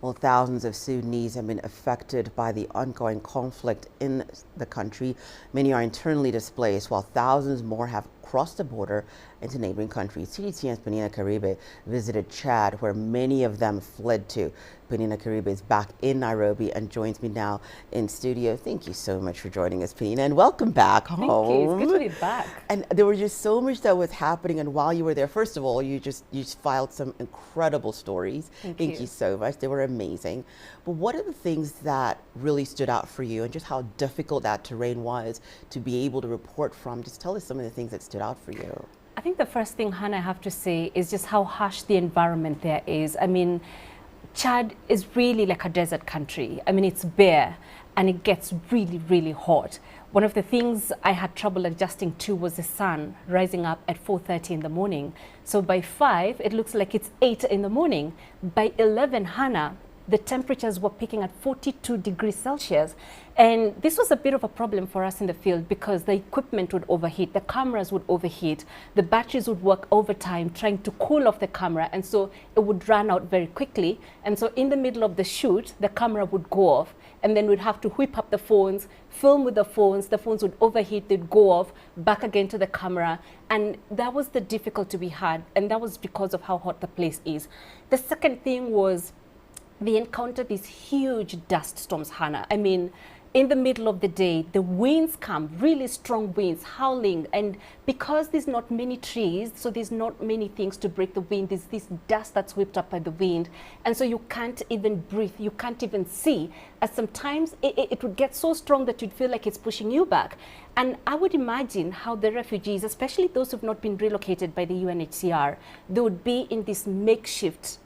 Well, thousands of Sudanese have been affected by the ongoing conflict in the country. Many are internally displaced, while thousands more have crossed the border into neighboring countries. CGTN's Peninah Karibe visited Chad, where many of them fled to. Peninah Karibe is back in Nairobi and joins me now in studio. Thank you so much for joining us, Peninah, and welcome back home. Thank you. It's good to be back. And there was just so much that was happening, and while you were there, first of all, you just filed some incredible stories. Thank you so much. They were amazing. But what are the things that really stood out for you, and just how difficult that terrain was to be able to report from? Just tell us some of the things that stood out for you. I think the first thing, Hannah, I have to say is just how harsh the environment there is. I mean, Chad is really like a desert country. I mean, it's bare and it gets really, really hot. One of the things I had trouble adjusting to was the sun rising up at 4:30 in the morning. So by 5, it looks like it's 8 in the morning. By 11, Hannah, the temperatures were peaking at 42 degrees Celsius. And this was a bit of a problem for us in the field because the equipment would overheat, the cameras would overheat, the batteries would work overtime trying to cool off the camera, and so it would run out very quickly. And so in the middle of the shoot, the camera would go off, and then we'd have to whip up the phones, film with the phones would overheat, they'd go off, back again to the camera. And that was the difficulty we had, and that was because of how hot the place is. The second thing was we encountered these huge dust storms, Hannah. I mean, in the middle of the day, the winds come, really strong winds, howling. And because there's not many trees, so there's not many things to break the wind, there's this dust that's whipped up by the wind. And so you can't even breathe, you can't even see. As sometimes it would get so strong that you'd feel like it's pushing you back. And I would imagine how the refugees, especially those who've not been relocated by the UNHCR, they would be in this makeshift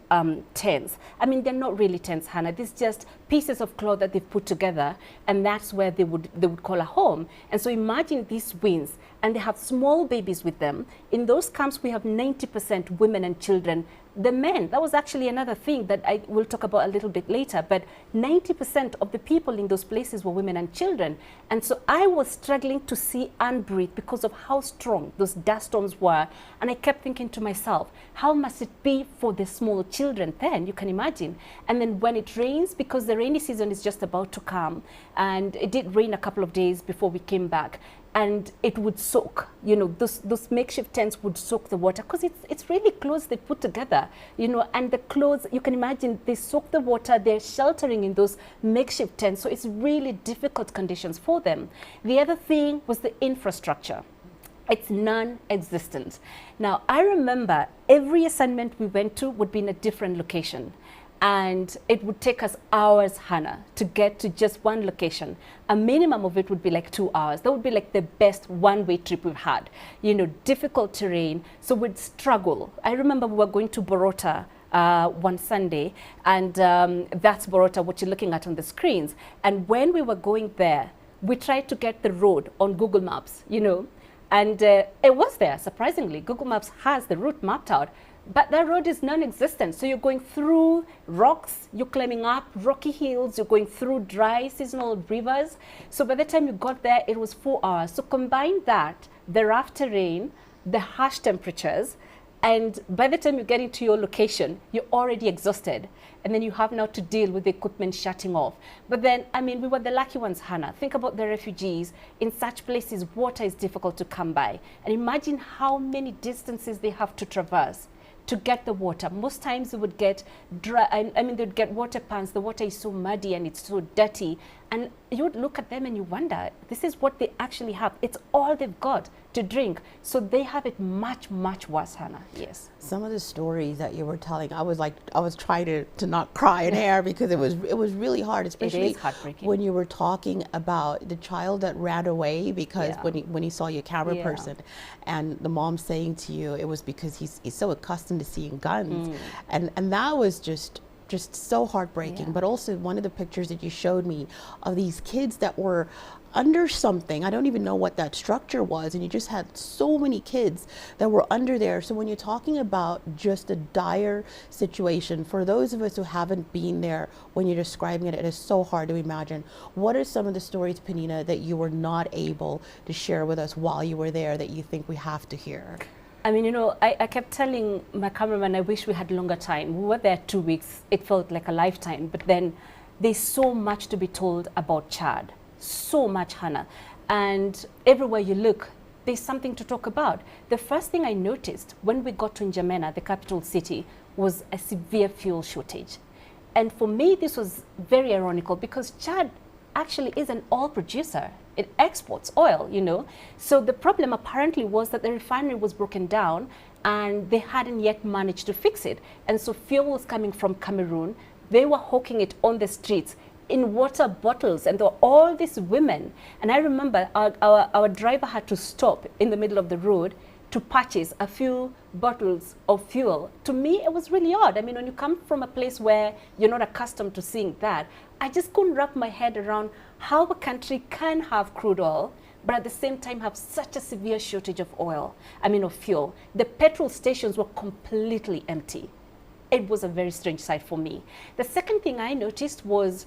tents. I mean, they're not really tents, Hannah. These just pieces of cloth that they've put together, and that's where they would call a home. And so imagine these winds, and they have small babies with them. In those camps, we have 90% women and children. The men, that was actually another thing that I will talk about a little bit later, but 90% of the people in those places were women and children. And so I was struggling to see and breathe because of how strong those dust storms were. And I kept thinking to myself, how must it be for the small children then? You can imagine. And then when it rains, because the rainy season is just about to come, and it did rain a couple of days before we came back, and it would soak, you know, those makeshift tents would soak the water because it's really clothes they put together, you know, and the clothes, you can imagine, they soak the water, they're sheltering in those makeshift tents, so it's really difficult conditions for them. The other thing was the infrastructure. It's non-existent. Now, I remember every assignment we went to would be in a different location. And it would take us hours, Hannah, to get to just one location. A minimum of it would be like 2 hours. That would be like the best one-way trip we've had. You know, difficult terrain, so we'd struggle. I remember we were going to Borota one Sunday, and that's Borota, what you're looking at on the screens. And when we were going there, we tried to get the road on Google Maps, you know, and it was there, surprisingly. Google Maps has the route mapped out. But that road is non-existent. So you're going through rocks, you're climbing up rocky hills, you're going through dry seasonal rivers. So by the time you got there, it was 4 hours. So combine that, the rough terrain, the harsh temperatures, and by the time you get into your location, you're already exhausted. And then you have now to deal with the equipment shutting off. But then, I mean, we were the lucky ones, Hannah. Think about the refugees. In such places, water is difficult to come by. And imagine how many distances they have to traverse to get the water. Most times they would get dry, I mean, they'd get water pans. The water is so muddy and it's so dirty. And you would look at them and you wonder, this is what they actually have. It's all they've got to drink. So they have it much, much worse, Hannah. Yes. Some of the stories that you were telling, I was trying to not cry in air because it was really hard, especially when you were talking about the child that ran away because when he saw your camera person, and the mom saying to you it was because he's so accustomed to seeing guns, and that was just so heartbreaking. But also one of the pictures that you showed me of these kids that were under something, I don't even know what that structure was, and you just had so many kids that were under there. So when you're talking about just a dire situation, for those of us who haven't been there, when you're describing it, it is so hard to imagine. What are some of the stories, Peninah, that you were not able to share with us while you were there that you think we have to hear? I mean, you know, I kept telling my cameraman I wish we had longer time. We were there 2 weeks. It felt like a lifetime. But then there's so much to be told about Chad. So much, Hannah. And everywhere you look, there's something to talk about. The first thing I noticed when we got to N'Djamena, the capital city, was a severe fuel shortage. And for me, this was very ironical because Chad actually is an oil producer. It exports oil, you know. So the problem apparently was that the refinery was broken down and they hadn't yet managed to fix it. And so fuel was coming from Cameroon. They were hawking it on the streets in water bottles, and there were all these women. And I remember our driver had to stop in the middle of the road to purchase a few bottles of fuel. To me, it was really odd. I mean, when you come from a place where you're not accustomed to seeing that, I just couldn't wrap my head around how a country can have crude oil, but at the same time have such a severe shortage of oil, of fuel. The petrol stations were completely empty. It was a very strange sight for me. The second thing I noticed was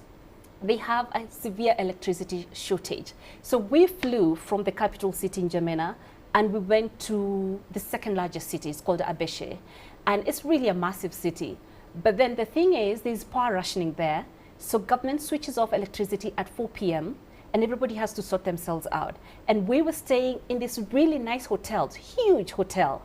they have a severe electricity shortage. So we flew from the capital city in N'Djamena and we went to the second largest city. It's called Abéché. And it's really a massive city. But then the thing is, there's power rationing there. So government switches off electricity at 4 p.m. and everybody has to sort themselves out. And we were staying in this really nice hotel, huge hotel.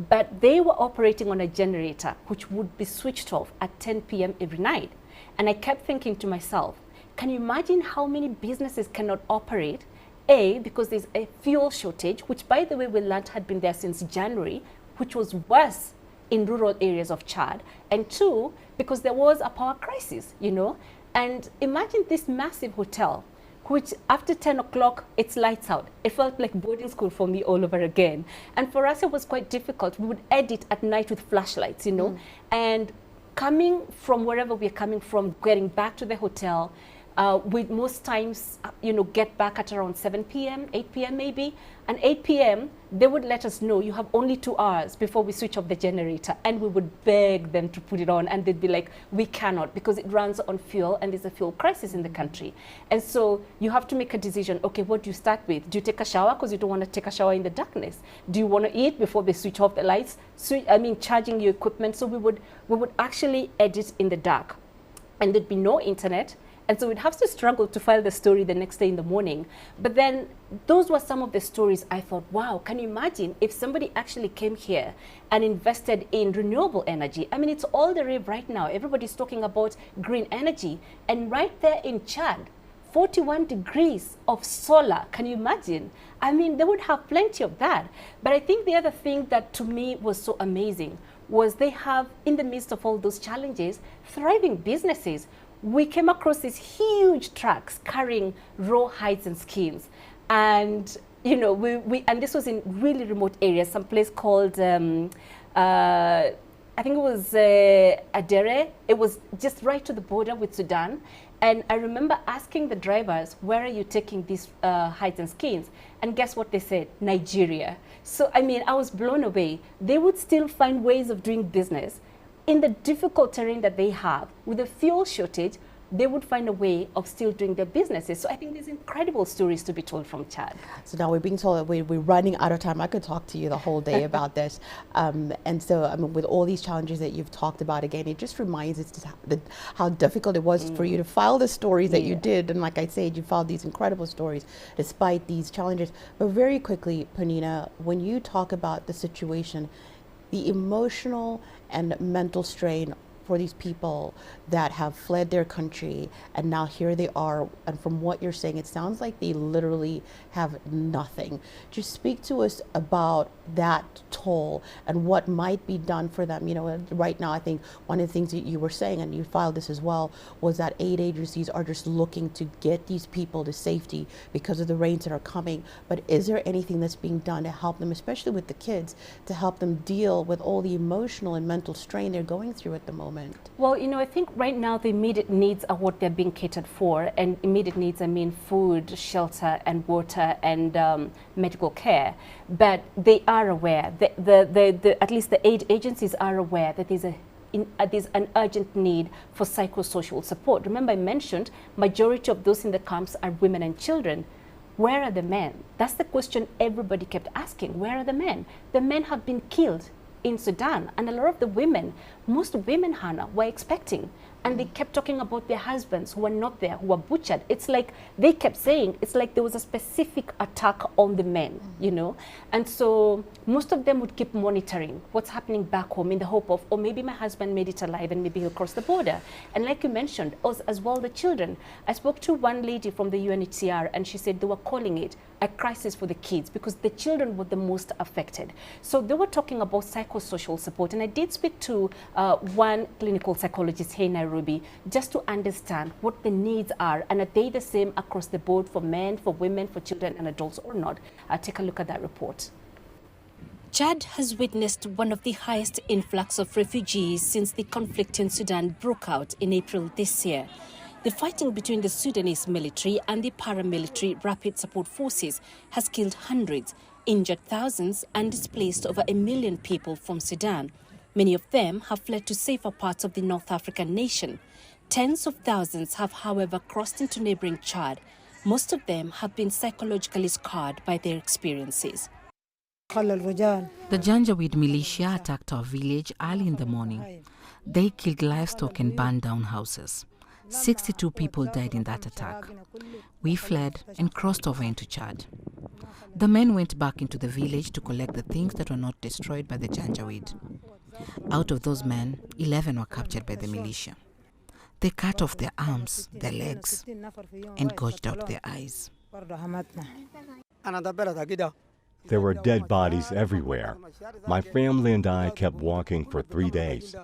But they were operating on a generator, which would be switched off at 10 p.m. every night. And I kept thinking to myself, can you imagine how many businesses cannot operate? A, because there's a fuel shortage, which by the way we learned had been there since January, which was worse in rural areas of Chad. And two, because there was a power crisis, you know? And imagine this massive hotel, which after 10 o'clock, it's lights out. It felt like boarding school for me all over again. And for us, it was quite difficult. We would edit at night with flashlights, you know? And coming from wherever we're coming from, getting back to the hotel, we'd most times, get back at around 7 p.m., 8 p.m. maybe. And 8 p.m., they would let us know you have only 2 hours before we switch off the generator. And we would beg them to put it on. And they'd be like, we cannot, because it runs on fuel and there's a fuel crisis in the country. And so you have to make a decision. Okay, what do you start with? Do you take a shower because you don't want to take a shower in the darkness? Do you want to eat before they switch off the lights? Charging your equipment. So we would actually edit in the dark. And there'd be no internet. And so we'd have to struggle to file the story the next day in the morning. But then those were some of the stories I thought, wow, can you imagine if somebody actually came here and invested in renewable energy? I mean, it's all the rave right now. Everybody's talking about green energy. And right there in Chad, 41 degrees of solar. Can you imagine? I mean, they would have plenty of that. But I think the other thing that to me was so amazing was they have, in the midst of all those challenges, thriving businesses. We came across these huge trucks carrying raw hides and skins. And, and this was in really remote areas, some place called, I think it was Adere. It was just right to the border with Sudan. And I remember asking the drivers, where are you taking these hides and skins? And guess what they said? Nigeria. So, I mean, I was blown away. They would still find ways of doing business in the difficult terrain that they have. With a fuel shortage, they would find a way of still doing their businesses. So I think there's incredible stories to be told from Chad. So now we're being told that we're running out of time. I could talk to you the whole day about this. And so, with all these challenges that you've talked about, again, it just reminds us how difficult it was for you to file the stories that you did. And like I said, you filed these incredible stories despite these challenges. But very quickly, Peninah, when you talk about the situation, the emotional and mental strain for these people that have fled their country and now here they are, and from what you're saying, it sounds like they literally have nothing. Just speak to us about that toll and what might be done for them. Right now, I think one of the things that you were saying, and you filed this as well, was that aid agencies are just looking to get these people to safety because of the rains that are coming. But is there anything that's being done to help them, especially with the kids, to help them deal with all the emotional and mental strain they're going through at the moment? Well, I think right now the immediate needs are what they're being catered for. And immediate needs, I mean food, shelter, and water, and medical care. But they are aware, at least the aid agencies are aware that there's an urgent need for psychosocial support. Remember, I mentioned majority of those in the camps are women and children. Where are the men? That's the question everybody kept asking. Where are the men? The men have been killed in Sudan, and a lot of the women, most women, Hannah, were expecting, and they kept talking about their husbands who were not there, who were butchered. It's like they kept saying, it's like there was a specific attack on the men, you know? And so most of them would keep monitoring what's happening back home in the hope of, oh, maybe my husband made it alive and maybe he'll cross the border. And like you mentioned, as well, the children. I spoke to one lady from the UNHCR, and she said they were calling it a crisis for the kids because the children were the most affected. So they were talking about psychosocial support, and I did speak to one clinical psychologist here in Nairobi just to understand what the needs are, and are they the same across the board for men, for women, for children and adults or not. Take a look at that report. Chad has witnessed one of the highest influx of refugees since the conflict in Sudan broke out in April this year. The fighting between the Sudanese military and the paramilitary rapid support forces has killed hundreds, injured thousands, and displaced over 1 million people from Sudan. Many of them have fled to safer parts of the North African nation. Tens of thousands have, however, crossed into neighbouring Chad. Most of them have been psychologically scarred by their experiences. The Janjaweed militia attacked our village early in the morning. They killed livestock and burned down houses. 62 people died in that attack. We fled and crossed over into Chad. The men went back into the village to collect the things that were not destroyed by the Janjaweed. Out of those men, 11 were captured by the militia. They cut off their arms, their legs, and gouged out their eyes. There were dead bodies everywhere. My family and I kept walking for 3 days.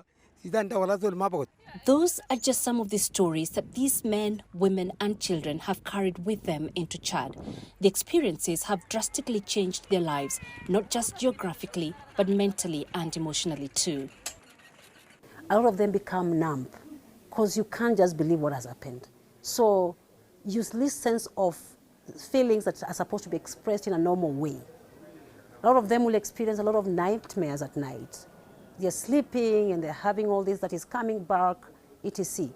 Those are just some of the stories that these men, women and children have carried with them into Chad. The experiences have drastically changed their lives, not just geographically, but mentally and emotionally too. A lot of them become numb because you can't just believe what has happened. So you lose sense of feelings that are supposed to be expressed in a normal way. A lot of them will experience a lot of nightmares at night. They're sleeping and they're having all this that is coming back, etc.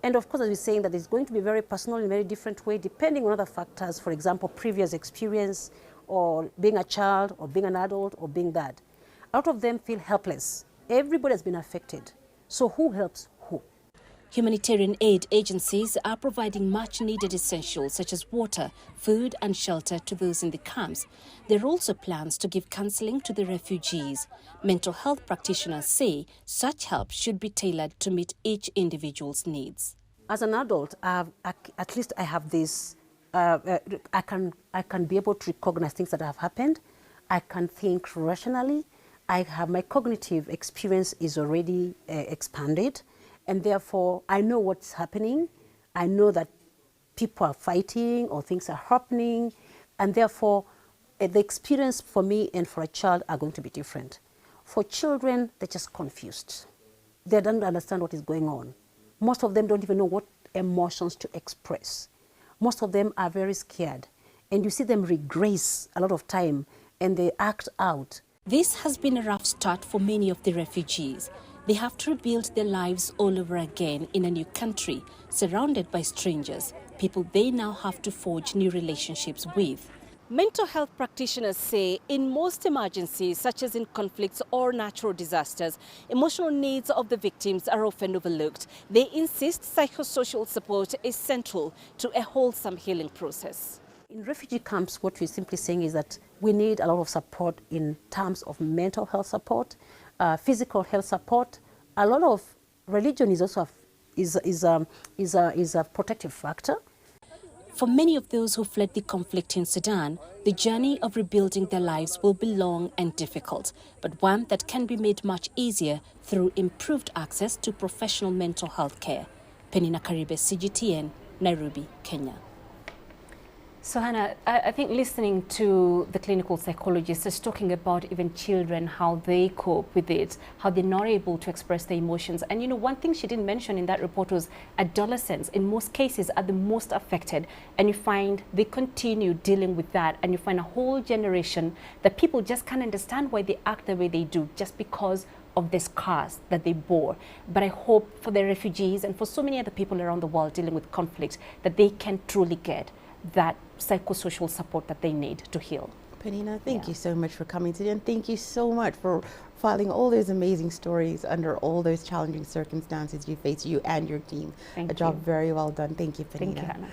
And of course, as we're saying, that it's going to be very personal in a very different way, depending on other factors, for example, previous experience, or being a child, or being an adult, or being that. A lot of them feel helpless. Everybody has been affected. So who helps who? Humanitarian aid agencies are providing much-needed essentials such as water, food and shelter to those in the camps. There are also plans to give counselling to the refugees. Mental health practitioners say such help should be tailored to meet each individual's needs. As an adult, at least I have this, I can be able to recognize things that have happened. I can think rationally. My cognitive experience is already expanded. And therefore, I know what's happening. I know that people are fighting or things are happening. And therefore, the experience for me and for a child are going to be different. For children, they're just confused. They don't understand what is going on. Most of them don't even know what emotions to express. Most of them are very scared. And you see them regress a lot of time and they act out. This has been a rough start for many of the refugees. They have to rebuild their lives all over again in a new country, surrounded by strangers, people they now have to forge new relationships with. Mental health practitioners say in most emergencies, such as in conflicts or natural disasters, emotional needs of the victims are often overlooked. They insist psychosocial support is central to a wholesome healing process. In refugee camps, what we're simply saying is that we need a lot of support in terms of mental health support, physical health support. A lot of religion is also a protective factor. For many of those who fled the conflict in Sudan, the journey of rebuilding their lives will be long and difficult, but one that can be made much easier through improved access to professional mental health care. Peninah, Karibe, CGTN, Nairobi, Kenya. So Hannah, I think listening to the clinical psychologist is talking about even children, how they cope with it, how they're not able to express their emotions. And you know, one thing she didn't mention in that report was adolescents in most cases are the most affected. And you find they continue dealing with that. And you find a whole generation that people just can't understand why they act the way they do just because of the scars that they bore. But I hope for the refugees and for so many other people around the world dealing with conflict that they can truly get that psychosocial support that they need to heal. Peninah, thank you so much for coming today, and thank you so much for filing all those amazing stories under all those challenging circumstances you face, you and your team. Thank A job very well done. Thank you, Peninah. Thank you, Hannah.